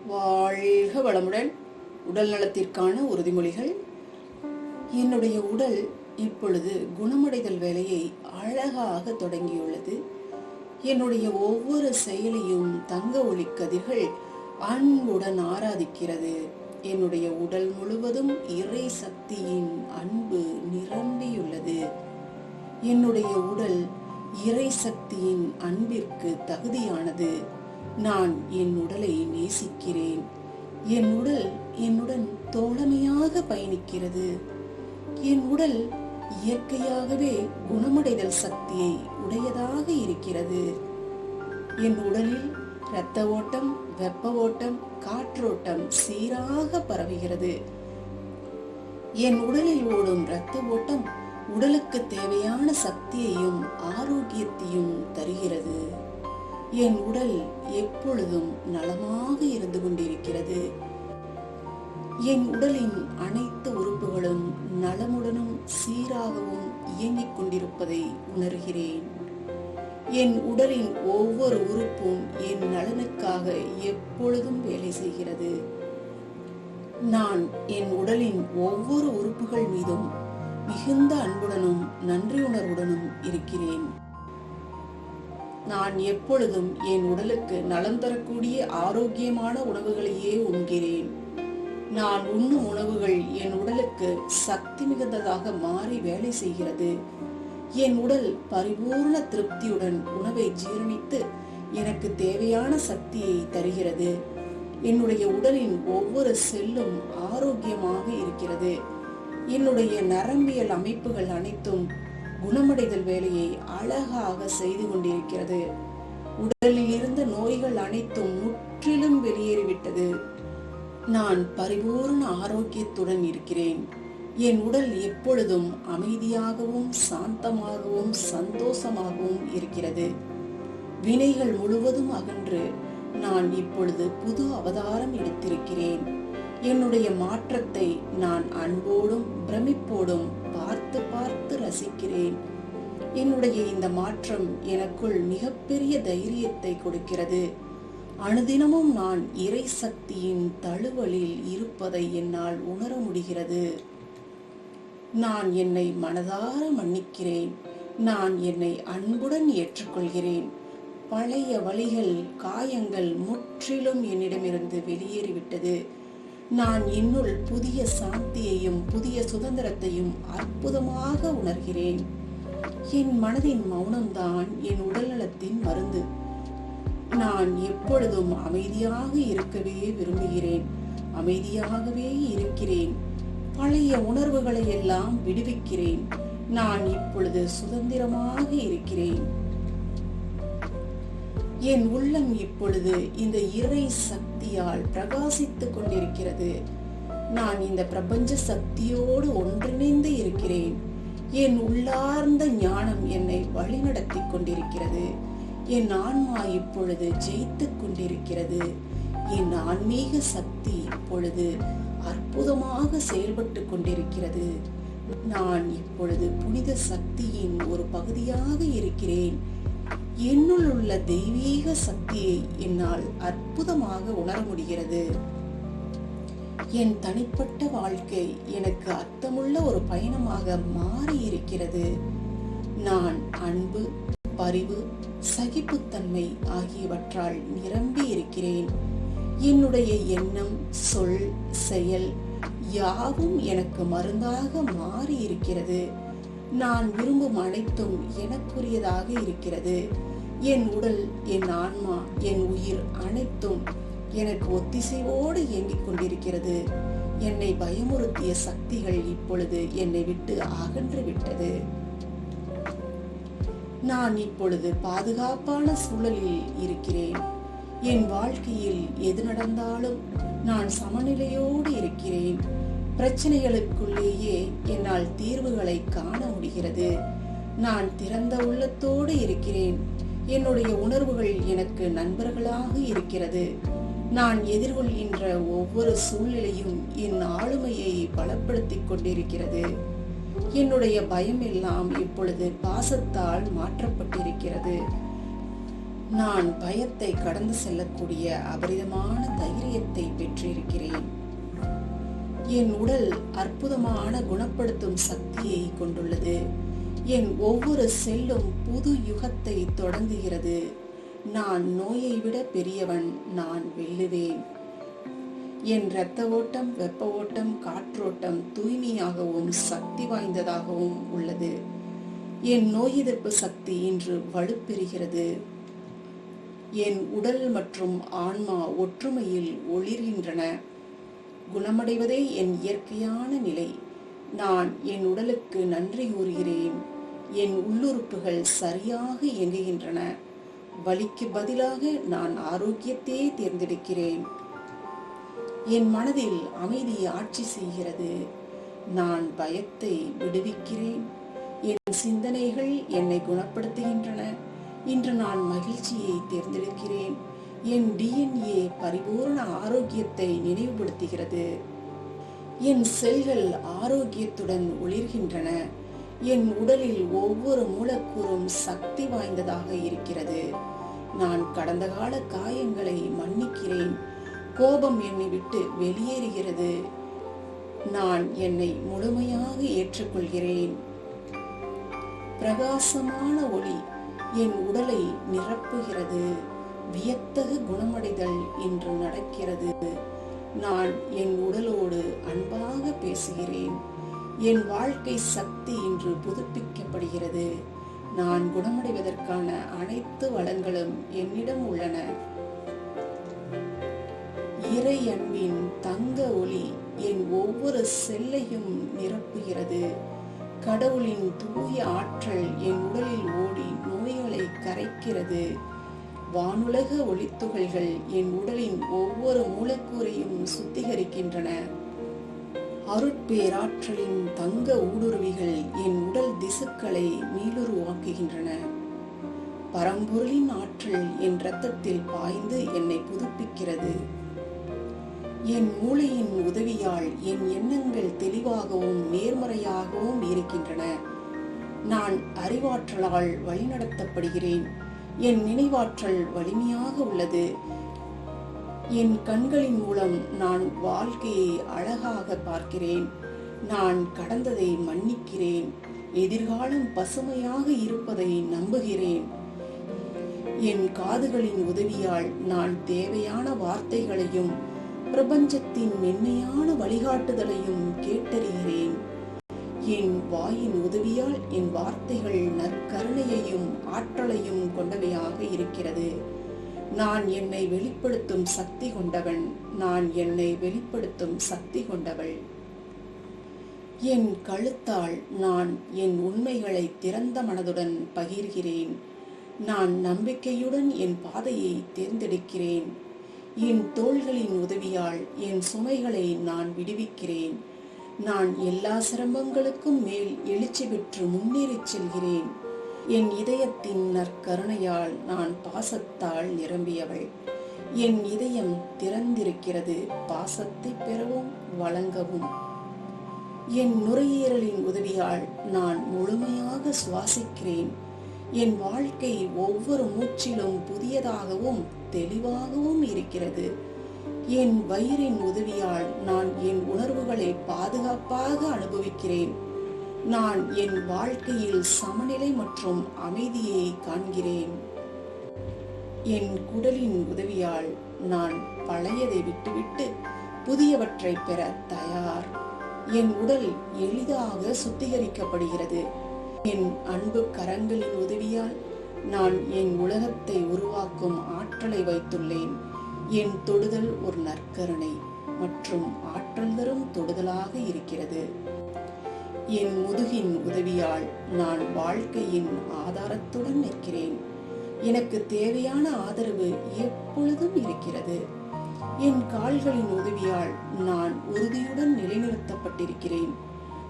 வாழ்க வளமுடன். உடல் நலத்திற்கான உறுதிமொழிகள். என்னுடைய உடல் இப்பொழுது குணமடைதல் வேலையை அழகாக தொடங்கியுள்ளது. என்னுடைய ஒவ்வொரு செயலையும் தங்க ஒளி கதிர்கள் அன்புடன் ஆராதிக்கிறது. என்னுடைய உடல் முழுவதும் இறை சக்தியின் அன்பு நிரம்பியுள்ளது. என்னுடைய உடல் இறை சக்தியின் அன்பிற்கு தகுதியானது. நான் என் உடலை நேசிக்கிறேன். என் உடல் என்னுடன் தோழமையாக பயணிக்கிறது. என் உடல் இயற்கையாகவே குணமடைதல் சக்தியை உடையதாக இருக்கிறது. என் உடலில் இரத்த ஓட்டம், வெப்ப ஓட்டம், காற்றோட்டம் சீராக பரவுகிறது. என் உடலில் ஓடும் இரத்த ஓட்டம் உடலுக்கு தேவையான சக்தியையும் ஆரோக்கியத்தையும் தருகிறது. என் உடல் எப்பொழுதும் நலமாக இருந்து கொண்டிருக்கிறது. என் உடலின் அனைத்து உறுப்புகளும் நலமுடனும் சீராகவும் இயங்கிக் கொண்டிருப்பதை உணர்கிறேன். என் உடலின் ஒவ்வொரு உறுப்பும் என் நலனுக்காக எப்பொழுதும் வேலை செய்கிறது. நான் என் உடலின் ஒவ்வொரு உறுப்புகள் மீதும் மிகுந்த அன்புடனும் நன்றியுணர்வுடனும் இருக்கிறேன். நான் எப்பொழுதும் என் உடலுக்கு நலம் தரக்கூடிய ஆரோக்கியமான உணவுகளையே உண்கிறேன். நான் உண்ணும் உணவுகள் என் உடலுக்கு சக்தி மிகுந்ததாக மாறி வேலை செய்கிறது. என் உடல் பரிபூர்ண திருப்தியுடன் உணவை ஜீரணித்து எனக்கு தேவையான சக்தியை தருகிறது. என்னுடைய உடலின் ஒவ்வொரு செல்லும் ஆரோக்கியமாக இருக்கிறது. என்னுடைய நரம்பியல் அமைப்புகள் அனைத்தும் குணமடைதல் வேலையை அழகாக செய்து கொண்டிருக்கிறது. உடலில் இருந்த நோய்கள் அனைத்தும் முற்றிலும் வெளியேறிவிட்டது. நான் பரிபூர்ண ஆரோக்கியத்துடன் இருக்கிறேன். என் உடல் எப்பொழுதும் அமைதியாகவும் சாந்தமாகவும் சந்தோஷமாகவும் இருக்கிறது. வினைகள் முழுவதும் அகன்று நான் இப்பொழுது புது அவதாரம் எடுத்திருக்கிறேன். என்னுடைய மாற்றத்தை நான் அன்போடும் பிரமிப்போடும் பார்த்து பார்த்து ரசிக்கிறேன். என்னுடைய இந்த மாற்றம் எனக்குள் மிகப்பெரிய தைரியத்தை கொடுக்கிறது. அனுதினமும் நான் இறை சக்தியின் தழுவலில் இருப்பதை என்னால் உணர முடிகிறது. நான் என்னை மனதார மன்னிக்கிறேன். நான் என்னை அன்புடன் ஏற்றுக்கொள்கிறேன். பழைய வலிகள், காயங்கள் முற்றிலும் என்னிடமிருந்து வெளியேறிவிட்டது. நான் என்னுள் புதிய சாந்தியையும் புதிய சுதந்திரத்தையும் அற்புதமாக உணர்கிறேன். என் மனதின் மௌனம்தான் என் உடல்நலத்தின் மருந்து. நான் எப்பொழுதும் அமைதியாக இருக்கவே விரும்புகிறேன். அமைதியாகவே இருக்கிறேன். பழைய உணர்வுகளை எல்லாம் விடுவிக்கிறேன். நான் இப்பொழுது சுதந்திரமாக இருக்கிறேன். என் உள்ளம் இப்பொழுது இந்த இறை சக்தியால் பிரகாசித்துக் கொண்டிருக்கிறது. நான் இந்த பிரபஞ்ச சக்தியோடு ஒன்றிணைந்து இருக்கிறேன். என் உள்ளார்ந்த ஞானம் என்னை வழிநடத்தி கொண்டிருக்கிறது. என் ஆன்மா இப்பொழுது ஜெயித்துக் கொண்டிருக்கிறது. என் ஆன்மீக சக்தி இப்பொழுது அற்புதமாக செயல்பட்டு கொண்டிருக்கிறது. நான் இப்பொழுது புனித சக்தியின் ஒரு பகுதியாக இருக்கிறேன். என்னுள் உள்ள தெய்வீக சக்தியை என்னால் அற்புதமாக உணர முடிகிறது. என் தனிப்பட்ட வாழ்க்கை எனக்கு அர்த்தமுள்ள ஒரு பயணமாக மாறி இருக்கிறது. நான் அன்பு, பரிவு, சகிப்புத்தன்மை ஆகியவற்றால் நிரம்பி இருக்கிறேன். என்னுடைய எண்ணம், சொல், செயல் யாவும் எனக்கு மருந்தாக மாறி இருக்கிறது. நான் விரும்பும் அனைத்தும் எனக்குரியதாக இருக்கிறது. என் உடல், என் ஆன்மா, என் உயிர் அனைத்தும் எனக்கு ஒத்திசைவோடு இயங்கிக் கொண்டிருக்கிறது. என்னை பயமுறுத்திய சக்திகள் இப்பொழுது என்னை விட்டு அகன்று விட்டது. நான் இப்பொழுது பாதுகாப்பான சூழலில் இருக்கிறேன். என் வாழ்க்கையில் எது நடந்தாலும் நான் சமநிலையோடு இருக்கிறேன். பிரச்சனைகளுக்குள்ளேயே என்னால் தீர்வுகளை காண முடிகிறது. நான் திறந்த உள்ளத்தோடு இருக்கிறேன். என்னுடைய உணர்வுகள் எனக்கு நண்பர்களாக இருக்கிறது. நான் எதிர்கொள்கின்ற ஒவ்வொரு சூழ்நிலையும் என் ஆளுமையை பலப்படுத்திக் கொண்டிருக்கிறது. என்னுடைய பயம் எல்லாம் இப்பொழுது பாசத்தால் மாற்றப்பட்டிருக்கிறது. நான் பயத்தை கடந்து செல்லக்கூடிய அபரிதமான தைரியத்தை பெற்றிருக்கிறேன். என் உடல் அற்புதமான குணப்படுத்தும் சக்தியை கொண்டுள்ளது. என் ஒவ்வொரு செல்லும் புது யுகத்தை தொடங்குகிறது. நான் நோயை விட பெரியவன். நான் வெல்லுவேன். என் இரத்த ஓட்டம், வெப்ப ஓட்டம், காற்றோட்டம் தூய்மையாகவும் சக்தி வாய்ந்ததாகவும் உள்ளது. என் நோய் எதிர்ப்பு சக்தி இன்று வலுப்பெறுகிறது. என் உடல் மற்றும் ஆன்மா ஒற்றுமையில் ஒளிர்கின்றன. குணமடைவதே என் இயற்கையான நிலை. நான் என் உடலுக்கு நன்றி கூறுகிறேன். என் உள்ளுறுப்புகள் சரியாக இயங்குகின்றன. வலிக்கு பதிலாக நான் ஆரோக்கியத்தையே தேர்ந்தெடுக்கிறேன். என் மனதில் அமைதி ஆட்சி செய்கிறது. நான் பயத்தை விடுவிக்கிறேன். என் சிந்தனைகள் என்னை குணப்படுத்துகின்றன. இன்று நான் மகிழ்ச்சியை தேர்ந்தெடுக்கிறேன். என் DNA பரிபூர்ண ஆரோக்கியத்தை நினைவுபடுத்துகிறது. என் செல்கள் ஆரோக்கியத்துடன் ஒளிர்கின்றன. என் உடலில் ஒவ்வொரு மூலக்கூறும் சக்தி வாய்ந்ததாக இருக்கிறது. நான் கடந்த கால காயங்களை மன்னிக்கிறேன். கோபம் என்னை விட்டு வெளியேறுகிறது. நான் என்னை முழுமையாக ஏற்றுக்கொள்கிறேன். பிரகாசமான ஒளி என் உடலை நிரப்புகிறது. வியத்தகு குணமடைதல் இன்று நடக்கிறது. நான் என் உடலோடு அன்பாக பேசுகிறேன். என் வாழ்க்கை சக்தி இன்று புதுப்பிக்கப்படுகிறது. நான் குணமடைவதற்கான அனைத்து வளங்களும் என்னிடம் உள்ளன. இறை அன்பின் தங்க ஒளி என் ஒவ்வொரு செல்லையும் நிரப்புகிறது. கடவுளின் தூய ஆற்றல் என் உடலில் ஓடி நோய்களை கரைக்கிறது. வானுலக ஒளித்துகள்கள் என் உடலின் ஒவ்வொரு மூலக்கூறையும் சுத்திகரிக்கின்றன. அருட்பேராற்றலின் தங்க ஊடுருவிகள் என் உடல் திசுக்களை மீளுருவாக்குகின்றன. பரம்பொருளின் ஆற்றல் என் இரத்தத்தில் பாய்ந்து என்னை புதுப்பிக்கிறது. என் மூளையின் உதவியால் என் எண்ணங்கள் தெளிவாகவும் நேர்மறையாகவும் இருக்கின்றன. நான் அறிவாற்றலால் வழிநடத்தப்படுகிறேன். என் நினைவாற்றல் வலிமையாக உள்ளது. என் கண்களின் மூலம் நான் வாழ்க்கையை அழகாக பார்க்கிறேன். நான் கடந்ததை மன்னிக்கிறேன். எதிர்காலம் பசுமையாக இருப்பதை நம்புகிறேன். என் காதுகளின் உதவியால் நான் தேவையான வார்த்தைகளையும் பிரபஞ்சத்தின் மென்மையான வழிகாட்டுதலையும் கேட்டறிகிறேன். என் வாயின் உதவியால் என் வார்த்தைகள் நற்கருணையையும் ஆற்றலையும் கொண்டவையாக இருக்கிறது. நான் என்னை வெளிப்படுத்தும் சக்தி கொண்டவன். நான் என்னை வெளிப்படுத்தும் சக்தி கொண்டவள். என் கழுத்தால் நான் என் உண்மைகளை திறந்த மனதுடன் பகிர்கிறேன். நான் நம்பிக்கையுடன் என் பாதையை தேர்ந்தெடுக்கிறேன். என் தோள்களின் உதவியால் என் சுமைகளை நான் விடுவிக்கிறேன். நான் எல்லா சிரமங்களுக்கும் மேல் எழுச்சி பெற்று முன்னேறிச் செல்கிறேன். என் இதயத்தின் நற்கருணையால் நான் பாசத்தால் நிரம்பியவள். என் இதயம் திறந்திருக்கிறது பாசத்தை பெறவும் வழங்கவும். என் நுரையீரலின் உதவியால் நான் முழுமையாக சுவாசிக்கிறேன். என் வாழ்க்கை ஒவ்வொரு மூச்சிலும் புதியதாகவும் தெளிவாகவும் இருக்கிறது. என் வயிறின் உதவியால் நான் என் உணர்வுகளை பாதுகாப்பாக அனுபவிக்கிறேன். நான் என் வாழ்க்கையில் சமநிலை மற்றும் அமைதியை காண்கிறேன். என் குடலின் உதவியால் நான் பழையதை விட்டுவிட்டு புதியவற்றை பெற தயார். என் உடல் எளிதாக சுத்திகரிக்கப்படுகிறது. என் அன்பு கரங்களின் உதவியால் நான் என் உலகத்தை உருவாக்கும் ஆற்றலை வைத்துள்ளேன். என் தொடுதல் ஒரு நற்கருணை மற்றும் ஆற்றல் தரும் தொடுதலாக இருக்கிறது. என் முதுகின் உதவியால் நான் வாழ்க்கையின் ஆதாரத்துடன் நிற்கிறேன். எனக்கு தேவையான ஆதரவு எப்பொழுதும் இருக்கிறது. என் கால்களின் உதவியால் நான் உறுதியுடன் நிலைநிறுத்தப்பட்டிருக்கிறேன்.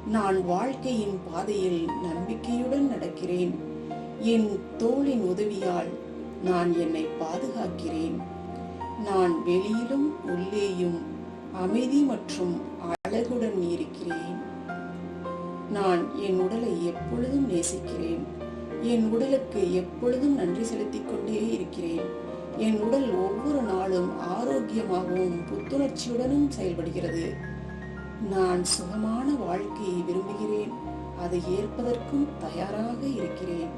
நான் வாழ்க்கையின் பாதையில் நம்பிக்கையுடன் நடக்கிறேன். என் தோளின் உதவியால் நான் என்னை பாதுகாக்கிறேன். நான் வெளியிலும் உள்ளேயும் அமைதி மற்றும் அழகுடன் இருக்கிறேன். நான் என் உடலை எப்பொழுதும் நேசிக்கிறேன். என் உடலுக்கு எப்பொழுதும் நன்றி செலுத்திக் கொண்டே இருக்கிறேன். என் உடல் ஒவ்வொரு நாளும் ஆரோக்கியமாகவும் புத்துணர்ச்சியுடனும் செயல்படுகிறது. நான் சுகமான வாழ்க்கையை விரும்புகிறேன். அதை ஏற்பதற்கும் தயாராக இருக்கிறேன்.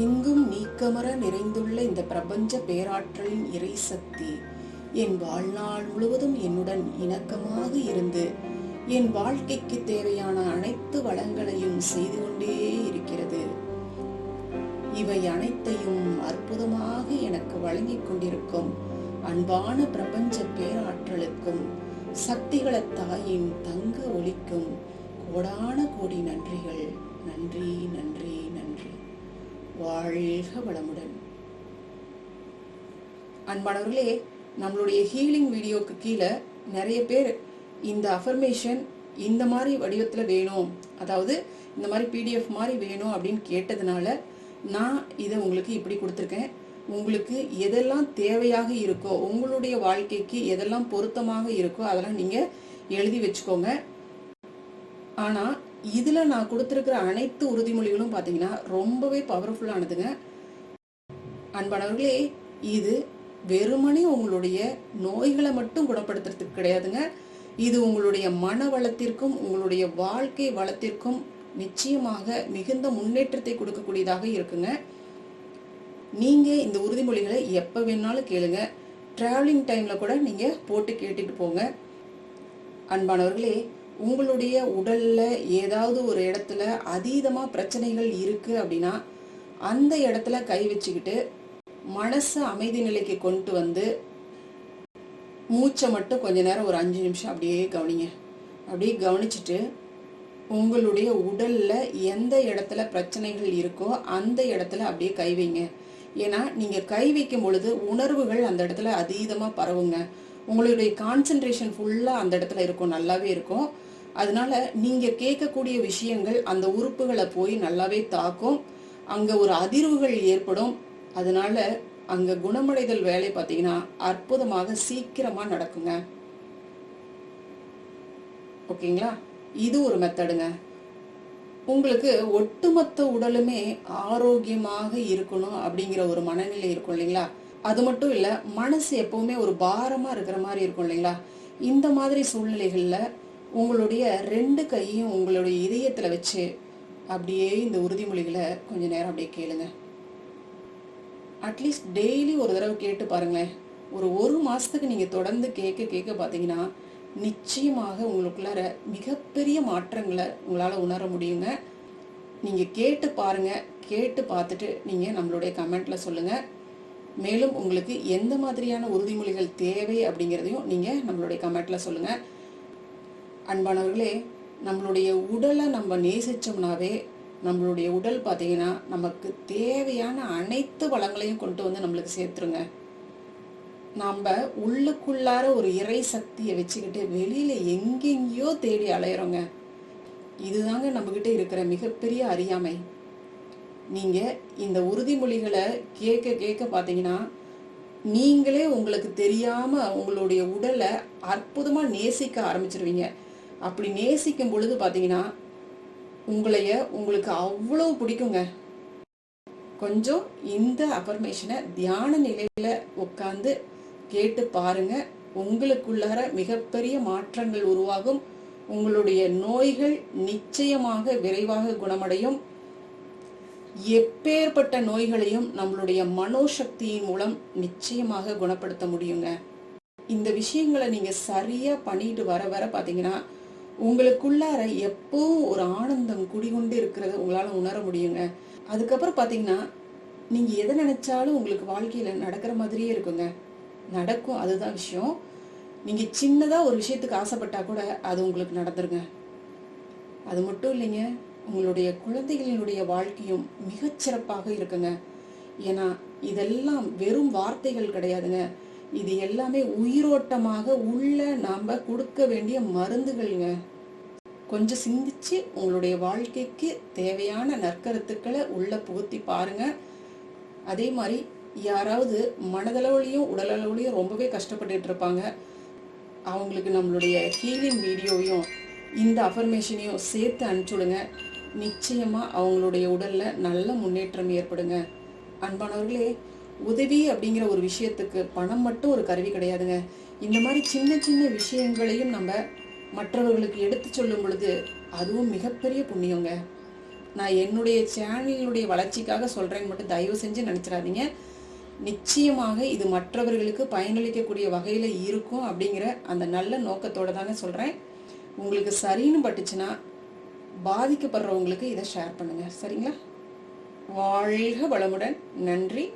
எங்கும் நீக்கமற நிறைந்துள்ள இந்த பிரபஞ்ச பேராற்றலின் இறை சக்தி என் வாழ்நாள் முழுவதும் என்னுடன் இணக்கமாக இருந்து என் வாழ்க்கைக்கு தேவையான அனைத்து வளங்களையும் செய்து கொண்டே இருக்கிறது. இவை அனைத்தையும் அற்புதமாக எனக்கு வழங்கிக் கொண்டிருக்கும் அன்பான பிரபஞ்ச பேராற்றலுக்கும் சக்திகள தாயின் தங்க ஒளிக்கும் கோடான கோடி நன்றிகள். நன்றி, நன்றி, நன்றி. வாழ்க வளமுடன். அன்பானவர்களே, நம்மளுடைய ஹீலிங் வீடியோக்கு கீழே நிறைய பேர் இந்த அஃபர்மேஷன் இந்த மாதிரி வடிவத்தில் வேணும், அதாவது இந்த மாதிரி பிடிஎஃப் மாதிரி வேணும் அப்படின்னு கேட்டதுனால நான் இதை உங்களுக்கு இப்படி கொடுத்துருக்கேன். உங்களுக்கு எதெல்லாம் தேவையாக இருக்கோ, உங்களுடைய வாழ்க்கைக்கு எதெல்லாம் பொருத்தமாக இருக்கோ அதெல்லாம் நீங்கள் எழுதி வச்சுக்கோங்க. ஆனால் இதில் நான் கொடுத்துருக்கிற அனைத்து உறுதிமொழிகளும் பார்த்தீங்கன்னா ரொம்பவே பவர்ஃபுல்லானதுங்க. அன்பானவர்களே, இது வெறுமனே உங்களுடைய நோய்களை மட்டும் குணப்படுத்துறதுக்கு கிடையாதுங்க. இது உங்களுடைய மன வளத்திற்கும் உங்களுடைய வாழ்க்கை வளத்திற்கும் நிச்சயமாக மிகுந்த முன்னேற்றத்தை கொடுக்கக்கூடியதாக இருக்குங்க. நீங்கள் இந்த உறுதிமொழிகளை எப்போ வேணாலும் கேளுங்க. ட்ராவலிங் டைமில் கூட நீங்கள் போட்டு கேட்டுட்டு போங்க. அன்பானவர்களே, உங்களுடைய உடலில் ஏதாவது ஒரு இடத்துல அதீதமாக பிரச்சனைகள் இருக்குது அப்படின்னா அந்த இடத்துல கை வச்சுக்கிட்டு மனசை அமைதி நிலைக்கு கொண்டு வந்து மூச்சை மட்டும் கொஞ்ச நேரம் ஒரு 5 நிமிஷம் அப்படியே கவனிங்க. அப்படியே கவனிச்சுட்டு உங்களுடைய உடலில் எந்த இடத்துல பிரச்சனைகள் இருக்கோ அந்த இடத்துல அப்படியே கை வைங்க. ஏன்னா நீங்கள் கை வைக்கும் பொழுது உணர்வுகள் அந்த இடத்துல அதீதமாக பரவுங்க. உங்களுடைய கான்சென்ட்ரேஷன் ஃபுல்லாக அந்த இடத்துல இருக்கும், நல்லாவே இருக்கும். அதனால நீங்கள் கேட்கக்கூடிய விஷயங்கள் அந்த உறுப்புகளை போய் நல்லாவே தாக்கும். அங்கே ஒரு அதிர்வுகள் ஏற்படும். அதனால அங்கே குணமடைதல் வேலை பார்த்தீங்கன்னா அற்புதமாக சீக்கிரமாக நடக்குங்க. ஓகேங்களா? இது ஒரு மெத்தடுங்க. உங்களுக்கு ஒட்டுமொத்த உடலுமே ஆரோக்கியமாக இருக்கணும் அப்படிங்கிற ஒரு மனநிலை இருக்கும் இல்லைங்களா? அது மட்டும் இல்லை, மனசு எப்பவுமே ஒரு பாரமாக இருக்கிற மாதிரி இருக்கும் இல்லைங்களா? இந்த மாதிரி சூழ்நிலைகளில் உங்களுடைய 2 கையும் உங்களுடைய இதயத்தில் வச்சு அப்படியே இந்த உறுதிமொழிகளை கொஞ்ச நேரம் அப்படியே கேளுங்க. அட்லீஸ்ட் டெய்லி ஒரு தடவை கேட்டு பாருங்களேன். ஒரு மாதத்துக்கு நீங்கள் தொடர்ந்து கேட்க பார்த்தீங்கன்னா நிச்சயமாக உங்களுக்குள்ளார மிகப்பெரிய மாற்றங்களை உங்களால் உணர முடியுங்க. நீங்கள் கேட்டு பாருங்கள். கேட்டு பார்த்துட்டு நீங்கள் நம்மளுடைய கமெண்ட்டில் சொல்லுங்கள். மேலும் உங்களுக்கு எந்த மாதிரியான உறுதிமொழிகள் தேவை அப்படிங்கிறதையும் நீங்கள் நம்மளுடைய கமெண்ட்டில் சொல்லுங்கள். அன்பானவர்களே, நம்மளுடைய உடலை நம்ம நேசித்தோம்னாவே நம்மளுடைய உடல் பார்த்தீங்கன்னா நமக்கு தேவையான அனைத்து வளங்களையும் கொண்டு வந்து நம்மளுக்கு சேர்த்துருங்க. நம்ம உள்ளுக்குள்ளார ஒரு இறை சக்தியை வச்சுக்கிட்டு வெளியில எங்கெங்கேயோ தேடி அலையிறோங்க. இதுதாங்க நம்மகிட்ட இருக்கிற மிகப்பெரிய அறியாமை. நீங்க இந்த உறுதிமொழிகளை கேட்க பார்த்தீங்கன்னா நீங்களே உங்களுக்கு தெரியாம உங்களுடைய உடலை அற்புதமா நேசிக்க ஆரம்பிச்சிருவீங்க. அப்படி நேசிக்கும் பொழுது பார்த்தீங்கன்னா உங்களுக்கு அவ்வளவு பிடிக்குங்க. கொஞ்சம் இந்த அஃபர்மேஷனை தியான நிலையில உட்கார்ந்து கேட்டு பாருங்க. உங்களுக்குள்ளார மிகப்பெரிய மாற்றங்கள் உருவாகும். உங்களுடைய நோய்கள் நிச்சயமாக விரைவாக குணமடையும். எப்பேற்பட்ட நோய்களையும் நம்மளுடைய மனோசக்தியின் மூலம் நிச்சயமாக குணப்படுத்த முடியுங்க. இந்த விஷயங்களை நீங்க சரியா பண்ணிட்டு வர பாத்தீங்கன்னா உங்களுக்குள்ளார எப்பவும் ஒரு ஆனந்தம் குடிகொண்டு இருக்கிறத உங்களால உணர முடியுங்க. அதுக்கப்புறம் பாத்தீங்கன்னா நீங்க எதை நினைச்சாலும் உங்களுக்கு வாழ்க்கையில நடக்கிற மாதிரியே இருக்குங்க. நடக்கும், அதுதான் விஷயம். நீங்க சின்னதா ஒரு விஷயத்துக்கு ஆசைப்பட்டா கூட அது உங்களுக்கு நடந்துருங்க. அது மட்டும் இல்லைங்க, உங்களுடைய குழந்தைகளினுடைய வாழ்க்கையும் மிகச்சிறப்பாக இருக்குங்க. ஏன்னா இதெல்லாம் வெறும் வார்த்தைகள் கிடையாதுங்க. இது எல்லாமே உயிரோட்டமாக உள்ள நாம கொடுக்க வேண்டிய மருந்துகள்ங்க. கொஞ்சம் சிந்திச்சு உங்களுடைய வாழ்க்கைக்கு தேவையான நற்கருத்துக்களை உள்ள புகுத்தி பாருங்க. அதே மாதிரி யாராவது மனதளவுலையும் உடலளவுலையும் ரொம்பவே கஷ்டப்பட்டுட்டு இருப்பாங்க, அவங்களுக்கு நம்மளுடைய ஹீலிங் வீடியோவையும் இந்த அஃபர்மேஷனையும் சேர்த்து அனுப்பிச்சுடுங்க. நிச்சயமா அவங்களுடைய உடல்ல நல்ல முன்னேற்றம் ஏற்படுங்க. அன்பானவர்களே, உதவி அப்படிங்கிற ஒரு விஷயத்துக்கு பணம் மட்டும் ஒரு கருவி கிடையாதுங்க. இந்த மாதிரி சின்ன சின்ன விஷயங்களையும் நம்ம மற்றவர்களுக்கு எடுத்து சொல்லும் பொழுது அதுவும் மிகப்பெரிய புண்ணியங்க. நான் என்னுடைய சேனலுடைய வளர்ச்சிக்காக சொல்றேன்னு மட்டும் தயவு செஞ்சு நினைச்சிடாதீங்க. நிச்சயமாக இது மற்றவர்களுக்கு பயனளிக்கக்கூடிய வகையில் இருக்கும் அப்படிங்கிற அந்த நல்ல நோக்கத்தோடு தாங்க சொல்கிறேன். உங்களுக்கு சரின்னு பட்டுச்சுன்னா பாதிக்கப்படுறவங்களுக்கு இதை ஷேர் பண்ணுங்கள். சரிங்களா? வாழ்க வளமுடன். நன்றி.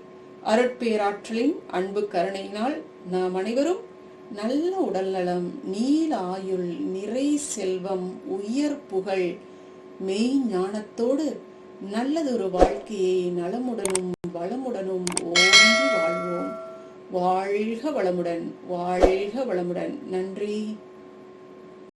அருட்பேராற்றலின் அன்பு கருணையினால் நாம் அனைவரும் நல்ல உடல்நலம், நீல ஆயுள், நிறை செல்வம், உயர் புகழ், மெய் ஞானத்தோடு நல்லதொரு வாழ்க்கையை நலமுடனும் வளமுடனும் ஓங்கி வாழ்வோம். வாழ்க வளமுடன். வாழ்க வளமுடன். நன்றி.